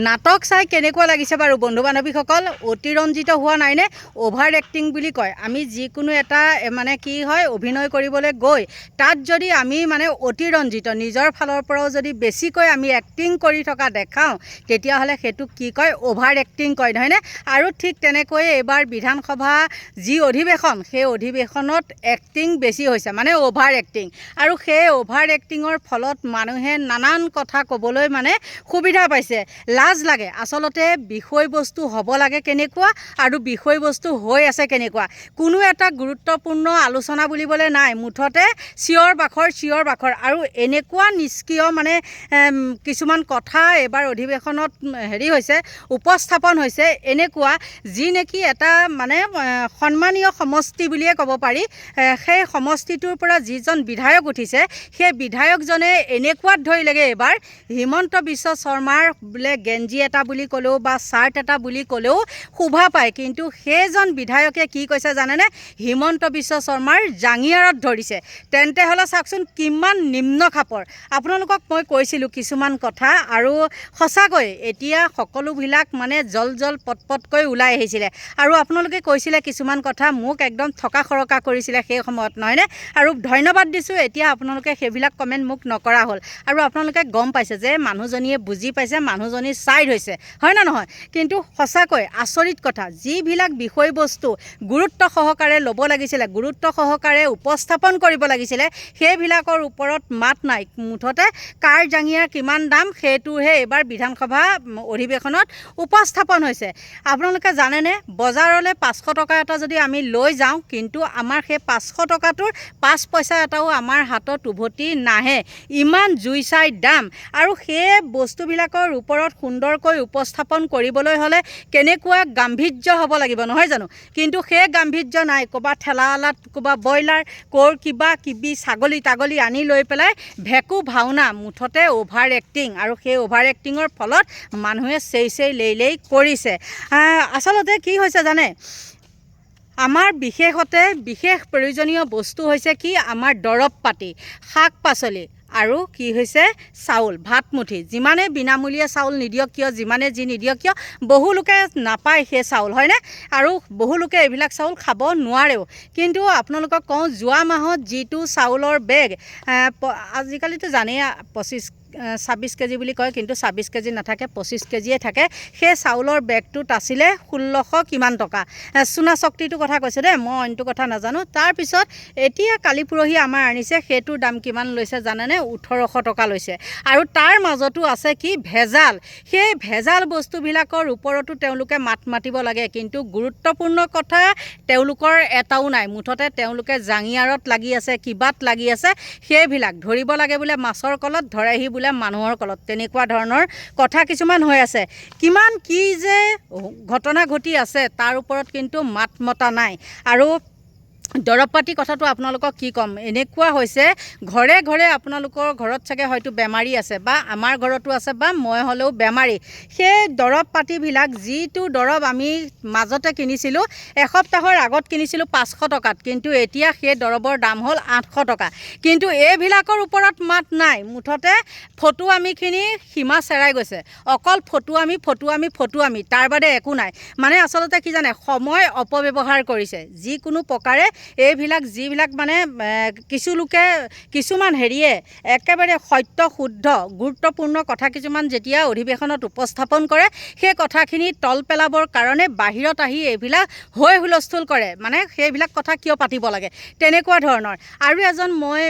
নাটক চাই কেনেকুৱা লাগিছে বাৰু বন্ধু বান্ধৱীসকল? অতিৰঞ্জিত হোৱা নাইনে? অভাৰ এক্টিং বুলি কয়। আমি যিকোনো এটা মানে কি হয় অভিনয় কৰিবলৈ গৈ তাত যদি আমি মানে অতিৰঞ্জিত নিজৰ ফালৰ পৰাও যদি বেছিকৈ আমি এক্টিং কৰি থকা দেখাওঁ তেতিয়াহ'লে সেইটোক কি কয়? অভাৰ এক্টিং কয়, নহয়নে? আৰু ঠিক তেনেকৈয়ে এইবাৰ বিধানসভা যি অধিৱেশন সেই অধিৱেশনত এক্টিং বেছি হৈছে, মানে অভাৰ এক্টিং। আৰু সেই অভাৰ এক্টিঙৰ ফলত মানুহে নানান কথা ক'বলৈ মানে সুবিধা পাইছে। লাজ লাগে। আচলতে বিষয়বস্তু হ'ব লাগে কেনেকুৱা আৰু বিষয়বস্তু হৈ আছে কেনেকুৱা, কোনো এটা গুৰুত্বপূৰ্ণ আলোচনা বুলিবলৈ নাই। মুঠতে চিঞৰ বাখৰ আৰু এনেকুৱা নিষ্ক্ৰিয় মানে কিছুমান কথা এইবাৰ অধিৱেশনত হৈছে, উপস্থাপন হৈছে এনেকুৱা যি নেকি এটা মানে সন্মানীয় সমষ্টি বুলিয়ে ক'ব পাৰি। সেই সমষ্টিটোৰ পৰা যিজন বিধায়ক উঠিছে সেই বিধায়কজনে এনেকুৱাত ধৰিলেগৈ এইবাৰ হিমন্ত বিশ্ব শৰ্মাৰ বোলে গেঞ্জি এটা বুলি ক'লেও বা চাৰ্ট এটা বুলি ক'লেও শোভা পায়, কিন্তু সেইজন বিধায়কে কি কৈছে জানেনে? হিমন্ত বিশ্ব শৰ্মাৰ জাঙিয়াৰত ধৰিছে। তেন্তে হ'লে চাওকচোন কিমান নিম্ন খাপৰ। আপোনালোকক মই কৈছিলোঁ কিছুমান কথা, আৰু সঁচাকৈ এতিয়া সকলোবিলাক মানে জল পটকৈ ওলাই আহিছিলে। আৰু আপোনালোকে কৈছিলে কিছুমান কথা, মোক একদম থকা সৰকা কৰিছিলে সেই সময়ত, নহয়নে? আৰু ধন্যবাদ দিছোঁ, এতিয়া আপোনালোকে সেইবিলাক কমেণ্ট মোক নকৰা হ'ল। আৰু আপোনালোকে গম পাইছে যে মানুহজনীয়ে বুজি পাইছে, মানুহজনী ছাইড হৈছে, হয় না নহয়? কিন্তু সঁচাকৈ আচৰিত কথা, যিবিলাক বিষয়বস্তু গুৰুত্ব সহকাৰে ল'ব লাগিছিলে, গুৰুত্ব সহকাৰে উপস্থাপন কৰিব লাগিছিলে, সেইবিলাকৰ ওপৰত মাত নাই। মুঠতে কাৰ জাঙিয়াৰ কিমান দাম সেইটোহে এইবাৰ বিধানসভা অধিৱেশনত উপস্থাপন হৈছে। আপোনালোকে জানেনে, বজাৰলৈ 500 টকা এটা যদি আমি লৈ যাওঁ, কিন্তু আমাৰ সেই 500 টকাটোৰ 5 পইচা এটাও আমাৰ হাতত উভতি নাহে, ইমান জুই চাই দাম। আৰু সেই বস্তুবিলাকৰ ওপৰত সুন্দৰকৈ উপস্থাপন কৰিবলৈ হ'লে কেনেকুৱা গাম্ভীৰ্য হ'ব লাগিব, নহয় জানো? কিন্তু সেই গাম্ভীৰ্য নাই। ক'ৰবাত ঠেলাৱালাত ক'ৰবাত ব্ৰইলাৰ, ক'ৰ কিবা কিবি ছাগলী তাগলী আনি লৈ পেলাই ভেকু ভাওনা, মুঠতে অভাৰ এক্টিং। আৰু সেই অভাৰ এক্টিঙৰ ফলত মানুহে চেই লেই কৰিছে। আচলতে কি হৈছে জানে, আমাৰ বিশেষ প্ৰয়োজনীয় বস্তু হৈছে কি? আমাৰ দৰৱ পাতি, শাক পাচলি আৰু কি হৈছে? চাউল, ভাতমুঠি। যিমানে বিনামূলীয়া চাউল নিদিয়ক কিয়, যিমানে যি নিদিয়ক কিয়, বহুলোকে নাপায় সেই চাউল, হয়নে? আৰু বহুলোকে এইবিলাক চাউল খাব নোৱাৰেও। কিন্তু আপোনালোকক কওঁ, যোৱা মাহত যিটো চাউলৰ বেগ, আজিকালিতো জানেই 26 কেজি বুলি কয়, কিন্তু 26 কেজি নাথাকে, 25 কেজিয়ে থাকে। সেই চাউলৰ বেগটোত আছিলে 1600 কিমান টকা। চুনা শক্তিটোৰ কথা কৈছোঁ দেই, মই অইনটো কথা নাজানো। তাৰপিছত এতিয়া কালি পৰহি আমাৰ আনিছে, সেইটোৰ দাম কিমান লৈছে জানেনে? 1800 টকা লৈছে। আৰু তাৰ মাজতো আছে কি? ভেজাল। সেই ভেজাল বস্তুবিলাকৰ ওপৰতো তেওঁলোকে মাত মাতিব লাগে, কিন্তু গুৰুত্বপূৰ্ণ কথা তেওঁলোকৰ এটাও নাই। মুঠতে তেওঁলোকে জাঙিয়াৰত লাগি আছে, কিবাত লাগি আছে, সেইবিলাক ধৰিব লাগে বোলে মাছৰ কলত, ধৰেহি বোলে মানুহৰ কলত। তেনেকুৱা ধৰণৰ কথা কিছুমান হৈ আছে। কিমান কি যে ঘটনা ঘটি আছে তাৰ ওপৰত কিন্তু মাত মতা নাই। আৰু দৰৱ পাতি কথাটো আপোনালোকক কি ক'ম, এনেকুৱা হৈছে ঘৰে ঘৰে আপোনালোকৰ ঘৰত চাগে হয়তো বেমাৰী আছে, বা আমাৰ ঘৰতো আছে, বা মই হ'লেও বেমাৰী। সেই দৰৱ পাতিবিলাক, যিটো দৰৱ আমি মাজতে কিনিছিলোঁ, এসপ্তাহৰ আগত কিনিছিলোঁ 500 টকাত, কিন্তু এতিয়া সেই দৰৱৰ দাম হ'ল 800 টকা। কিন্তু এইবিলাকৰ ওপৰত মাত নাই। মুঠতে ফটুৱামিখিনি সীমা চেৰাই গৈছে। অকল ফটুৱামি, তাৰ বাদে একো নাই। মানে আচলতে কি জানে, সময় অপব্যৱহাৰ কৰিছে যিকোনো প্ৰকাৰে। এইবিলাক যিবিলাক মানে কিছুমান হেৰিয়ে একেবাৰে সত্য শুদ্ধ গুৰুত্বপূৰ্ণ কথা কিছুমান যেতিয়া অধিৱেশনত উপস্থাপন কৰে, সেই কথাখিনি তল পেলাবৰ কাৰণে বাহিৰত আহি এইবিলাক হৈ হুলস্থুল কৰে। মানে সেইবিলাক কথা কিয় পাতিব লাগে, তেনেকুৱা ধৰণৰ। আৰু এজন মই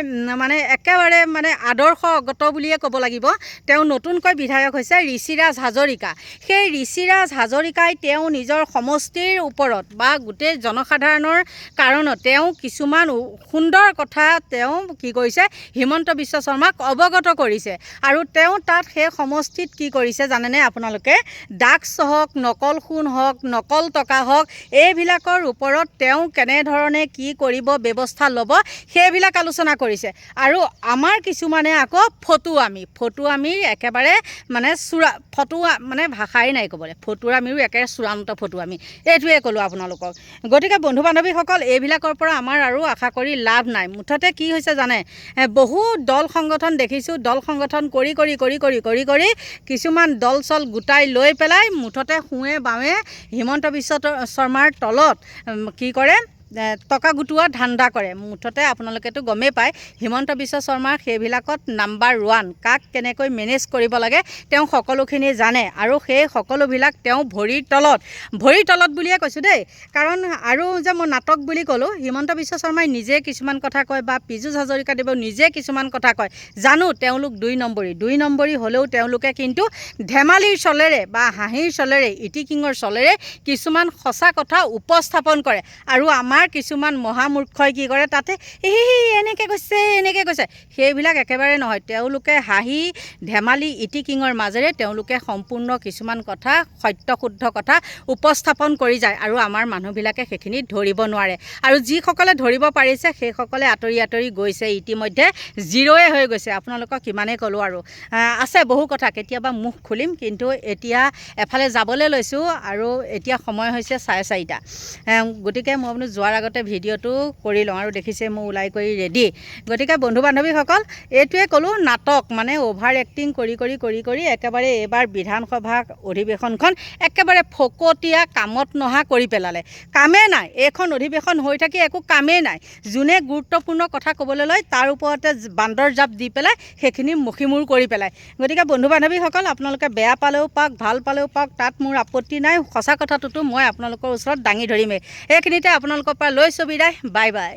মানে একেবাৰে মানে আদৰ্শগত বুলিয়ে ক'ব লাগিব, তেওঁ নতুনকৈ বিধায়ক হৈছে ঋষিৰাজ হাজৰিকা। সেই ঋষিৰাজ হাজৰিকাই তেওঁ নিজৰ সমষ্টিৰ ওপৰত বা গোটেই জনসাধাৰণৰ কাৰণত তেওঁ কিছুমান সুন্দৰ কথা তেওঁ কি কৰিছে, হিমন্ত বিশ্ব শৰ্মাক অৱগত কৰিছে। আৰু তেওঁ তাত সেই সমষ্টিত কি কৰিছে জানেনে আপোনালোকে? ড্ৰাগছ হওক, নকল সোণ হওক, নকল টকা হওক, এইবিলাকৰ ওপৰত তেওঁ কেনেধৰণে কি কৰিব, ব্যৱস্থা ল'ব, সেইবিলাক আলোচনা কৰিছে। আৰু আমাৰ কিছুমানে আকৌ ফটুৱামিৰ একেবাৰে মানে ফটুৱা মানে ভাষাই নাই ক'বলৈ, ফটুৱামিৰো একেবাৰে চূড়ান্ত ফটুৱামি। এইটোৱে ক'লোঁ আপোনালোকক। গতিকে বন্ধু বান্ধৱীসকল, এইবিলাকৰ এইবিলাকৰ পৰা আমাৰ আৰু আশা কৰি লাভ নাই। মুঠতে কি হৈছে জানে, বহু দল সংগঠন দেখিছোঁ, দল সংগঠন কৰি কিছুমান দল চল গোটাই লৈ পেলাই মুঠতে সোঁৱে বাৱে হিমন্ত বিশ্ব শৰ্মাৰ তলত কি কৰে, টকা গোটোৱা ধান্দা কৰে। মুঠতে আপোনালোকেতো গমেই পায় হিমন্ত বিশ্ব শৰ্মাৰ সেইবিলাকত নাম্বাৰ 1, কাক কেনেকৈ মেনেজ কৰিব লাগে তেওঁ সকলোখিনি জানে, আৰু সেই সকলোবিলাক তেওঁ ভৰিৰ তলত বুলিয়ে কৈছোঁ দেই। কাৰণ আৰু যে মই নাটক বুলি ক'লোঁ, হিমন্ত বিশ্ব শৰ্মাই নিজে কিছুমান কথা কয় বা পীযুষ হাজৰিকাদেৱেও নিজে কিছুমান কথা কয়, জানো তেওঁলোক 2 নম্বৰী হ'লেও তেওঁলোকে কিন্তু ধেমালিৰ চলেৰে বা হাঁহিৰ চলেৰে, ইটিকিঙৰ চলেৰে কিছুমান সঁচা কথা উপস্থাপন কৰে। আৰু আমাৰ কিছুমান মহামূৰ্খই কি কৰে, তাতে এনেকৈ কৈছে, সেইবিলাক একেবাৰে নহয়। তেওঁলোকে হাঁহি ধেমালি ইটিকিঙৰ মাজেৰে তেওঁলোকে সম্পূৰ্ণ কিছুমান কথা, সত্য শুদ্ধ কথা উপস্থাপন কৰি যায়, আৰু আমাৰ মানুহবিলাকে সেইখিনি ধৰিব নোৱাৰে। আৰু যিসকলে ধৰিব পাৰিছে সেইসকলে আঁতৰি গৈছে, ইতিমধ্যে জিৰ'য়ে হৈ গৈছে। আপোনালোকক কিমানেই ক'লোঁ আৰু আছে বহু কথা, কেতিয়াবা মুখ খুলিম, কিন্তু এতিয়া এফালে যাবলৈ লৈছোঁ, আৰু এতিয়া সময় হৈছে 4:30। গতিকে মই বোলো যোৱাৰ আগতে ভিডিঅ'টো কৰি লওঁ, আৰু দেখিছে মই ওলাই কৰি ৰেডি। গতিকে বন্ধু বান্ধৱীসকল, এইটোৱে ক'লোঁ, নাটক মানে অভাৰ এক্টিং কৰি একেবাৰে এইবাৰ বিধানসভা অধিৱেশনখন একেবাৰে ফকটীয়া, কামত নহা কৰি পেলালে। কামেই নাই, এইখন অধিৱেশন হৈ থাকি একো কামেই নাই। যোনে গুৰুত্বপূৰ্ণ কথা ক'বলৈ লয় তাৰ ওপৰতে বান্দৰ জাপ দি পেলাই সেইখিনি মষিমূৰ কৰি পেলায়। গতিকে বন্ধু বান্ধৱীসকল, আপোনালোকে বেয়া পালেও পাওক, ভাল পালেও পাওক, তাত মোৰ আপত্তি নাই। সঁচা কথাটোতো মই আপোনালোকৰ ওচৰত দাঙি ধৰিমেই। এইখিনিতে আপোনালোকৰ পৰা লৈছোঁ বিদায়। Bye bye.